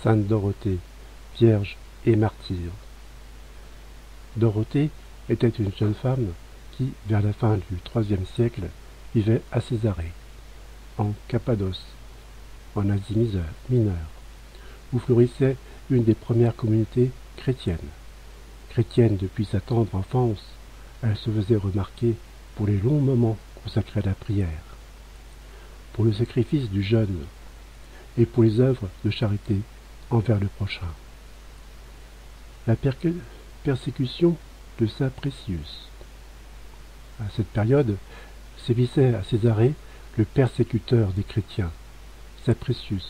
Sainte Dorothée, vierge et martyre. Dorothée était une jeune femme qui, vers la fin du IIIe siècle, vivait à Césarée, en Cappadoce, en Asie mineure, où florissait une des premières communautés chrétiennes. Chrétienne depuis sa tendre enfance, elle se faisait remarquer pour les longs moments consacrés à la prière, pour le sacrifice du jeûne et pour les œuvres de charité envers le prochain. La persécution de saint Précius. À cette période, sévissait à Césarée le persécuteur des chrétiens, saint Précius,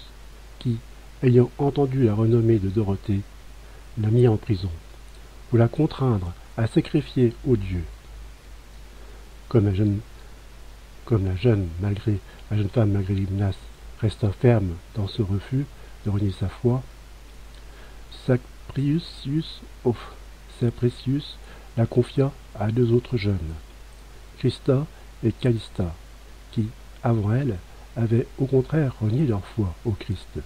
qui, ayant entendu la renommée de Dorothée, l'a mis en prison, pour la contraindre à sacrifier aux dieux. Comme la jeune femme, malgré les menaces, resta ferme dans ce refus de renier sa foi, saint Précius la confia à deux autres jeunes, Christa et Callista, qui, avant elle, avaient au contraire renié leur foi au Christ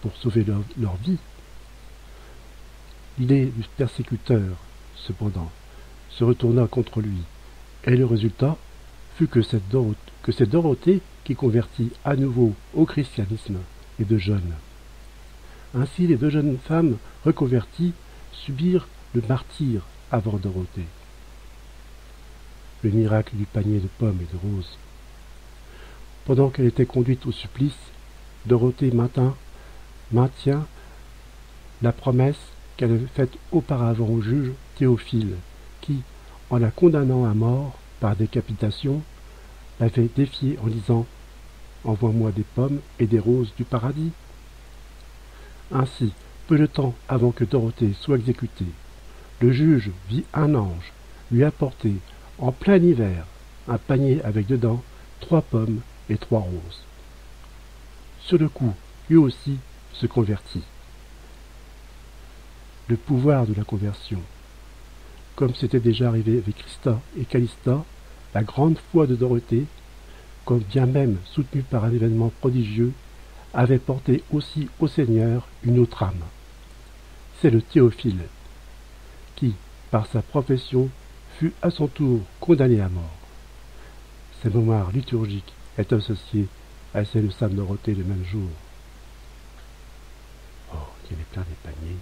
pour sauver leur vie. L'idée du persécuteur, cependant, se retourna contre lui, et le résultat fut que c'est Dorothée qui convertit à nouveau au christianisme les deux jeunes. Ainsi, les deux jeunes femmes reconverties subirent le martyre avant Dorothée. Le miracle du panier de pommes et de roses. Pendant qu'elle était conduite au supplice, Dorothée maintient la promesse qu'elle avait faite auparavant au juge Théophile, qui, en la condamnant à mort par décapitation, l'avait défié en disant « Envoie-moi des pommes et des roses du paradis ». Ainsi, peu de temps avant que Dorothée soit exécutée, le juge vit un ange lui apporter, en plein hiver, un panier avec dedans 3 pommes et 3 roses. Sur le coup, lui aussi se convertit. Le pouvoir de la conversion. Comme c'était déjà arrivé avec Christa et Callista, la grande foi de Dorothée, comme bien même soutenue par un événement prodigieux, avait porté aussi au Seigneur une autre âme. C'est le Théophile, qui, par sa profession, fut à son tour condamné à mort. Sa mémoire liturgique est associée à celle de Sainte Dorothée le même jour. Oh, il y avait plein des paniers.